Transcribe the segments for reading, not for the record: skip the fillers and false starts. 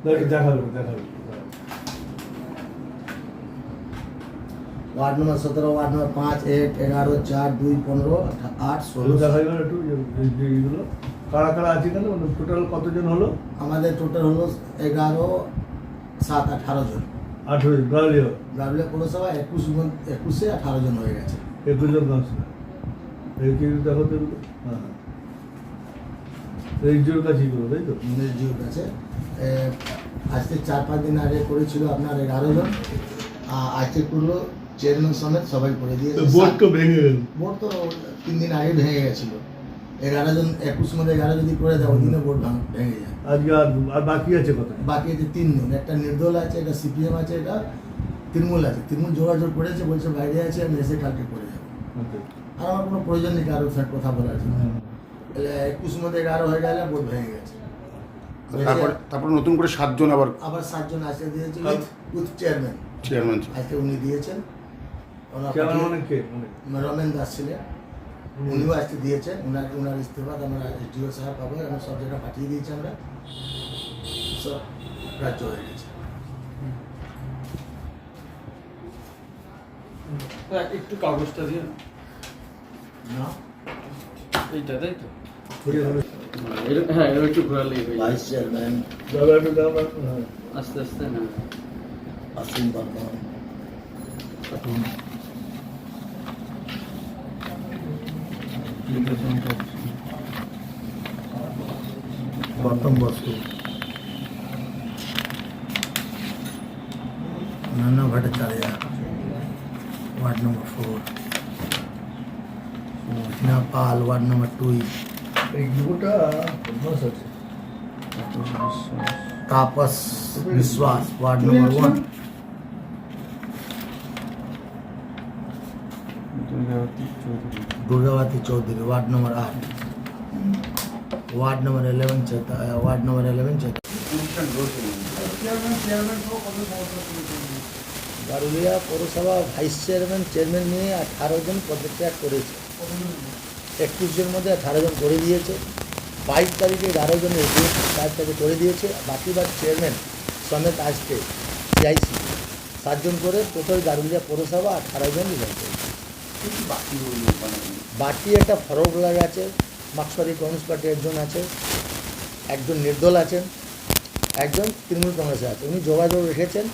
Ward number 17, ward number 5, 1, 11, 4, 2, 15, 8, 16 কারা কারা আছে কেন টোটাল কতজন হলো? আমাদের টোটাল হলো 11, 7, 18 জন। 18 জন। গারুলিয়া পৌরসভা 21-এ 18 জন হয়ে গেছে। 21 জন কাউন্সিলর। এই কি দেখো তো? হ্যাঁ, রেজিওর কাছেই করো, তাই তো? রেজিওর কাছে আজকে 4-5 দিন আগে করেছিল আপনার 11 জন, আজকে করলো চেয়ারম্যান সমেত সবাই করে দিয়েছে। বোর্ড তো ভেঙে গেল। বোর্ড তো 3 দিন আগে ভেঙে গেছিল। 11 জন 21 মধ্যে 11 যদি করে দেয় ওই দিনে বোর্ড ভেঙে যায়। আজকে আর বাকি আছে কত? বাকি আছে 3 জন, একটা নির্দল আছে, একটা সিপিএম আছে, এটা তৃণমূল আছে। তৃণমূল যোগাযোগ করেছে, বলছে বাইরে আছে, আমি এসে কালকে করে যাবো। আর আমার কোনো প্রয়োজন নেই কারোর সাথে কথা বলার জন্য। 21 মধ্যে 11 হয়ে গেলে বোর্ড ভেঙে গেছে। তারপর নতুন করে 7 জন আবার 7 জন আজকে দিয়েছে উইথ চেয়ারম্যান আজকে উনি দিয়েছেন। রমেন দাস ছিলেন, উনিও আজকে দিয়েছেন। ওনার ইস্তফা আমরা এসডিও সাহেব পাবো, আমরা সব জায়গায় পাঠিয়ে দিয়েছি। আমরা সব রাজ্য হয়ে গেছে। একটু কাগজটা দিয়ে না এইটা, তাই তো? হ্যাঁ, এবার একটু ঘোরালেই ভাইস চেয়ারম্যান আস্তে আস্তে। না, Asim Barman, Gautam Basu, Nana Bhattacharya, ward number 4, Hina Pal, ward number 2, Tapas Biswas, ward number 1, Durgavati Chaudhary, ward number 8, ward number 11 चेता। গারুলিয়া পৌরসভা ভাইস চেয়ারম্যান চেয়ারম্যান নিয়ে 18 জন পদত্যাগ করেছে। 21 জন মধ্যে 18 জন করে দিয়েছে। 22 তারিখে 11 জন কাজটাকে করে দিয়েছে। বাকিবার চেয়ারম্যান সমেত আসতে পিআইসি 7 জন করে টোটাল গারুলিয়া পৌরসভা 18 জন রিজাইন করেছে। বাকি একটা ফরওয়ার্ড আছে, মার্কসবাদী কমিউনিস্ট পার্টি একজন আছে, একজন নির্দল আছেন, একজন তৃণমূল কংগ্রেসে আছে। উনি যোগাযোগ রেখেছেন,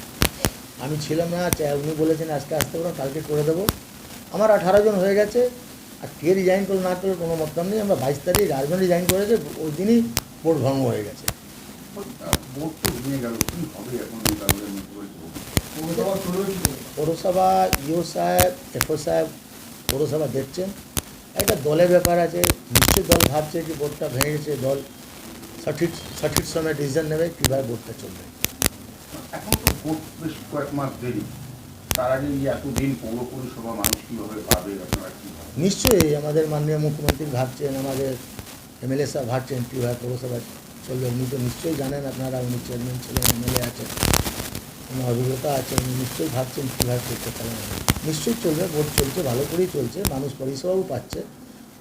আমি ছিলাম না, উনি বলেছেন আজকে আসতে পারো, কালকে করে দেবো। আমার 18 জন হয়ে গেছে। আর কে রিজাইন করলো না করলো কোনো মতলব নেই। আমরা 22 তারিখ 8 জন রিজাইন করেছে, ওই দিনই বোর্ড ভঙ্গ হয়ে গেছে। পৌরসভা ইও সাহেব, এফও সাহেব পৌরসভা দেখছেন। একটা দলের ব্যাপার আছে, নিশ্চয়ই দল ভাবছে কি বোর্ডটা ভেঙে গেছে, দল সঠিক সময় ডিসিশন নেবে কীভাবে বোর্ডটা চলবে। এখন তো ভোট বেশ কয়েক মাস দেরি, তার আগে এতদিন পৌর পরিষেবা মানুষ কীভাবে পাবে, আপনারা কী ভাবেন? নিশ্চয়ই আমাদের মাননীয় মুখ্যমন্ত্রী ভাবছেন, আমাদের এমএলএ সাহেব ভাবছেন কীভাবে পৌরসভা চলবে। উনি তো নিশ্চয়ই জানেন, আপনারা উনি চেয়ারম্যান ছিলেন, এমএলএ আছেন, কোনো অভিজ্ঞতা আছে, উনি নিশ্চয়ই ভাবছেন কীভাবে করতে পারেন। নিশ্চয়ই চলবে, ভোট চলছে, ভালো করেই চলছে, মানুষ পরিষেবাও পাচ্ছে।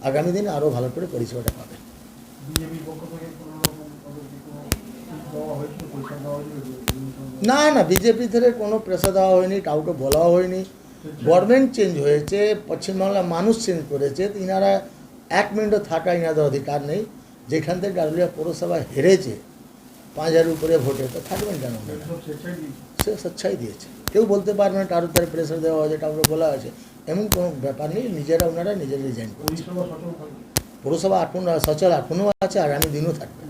আগামী দিনে আরও ভালো করে পরিষেবাটা পাবে। না না, বিজেপি থেকে কোনো প্রেসার দেওয়া হয়নি, কাউকে বলাও হয়নি। গভর্নমেন্ট চেঞ্জ হয়েছে, পশ্চিমবাংলার মানুষ চেঞ্জ করেছে, ইনারা 1 মিনিটও থাকা ইনাদের অধিকার নেই। যেখান থেকে গারুলিয়া পৌরসভা হেরেছে 5000 উপরে ভোটে, তো থাকবেন কেন? সে স্বেচ্ছাই দিয়েছে, কেউ বলতে পারবে না কারোর তার প্রেসার দেওয়া হয়েছে, কাউকে বলা হয়েছে, এমন কোনো ব্যাপার নেই। ওনারা নিজেরা রিজাইন করেছে। পৌরসভা সচল এখনও আছে, আগামী দিনও থাকবে।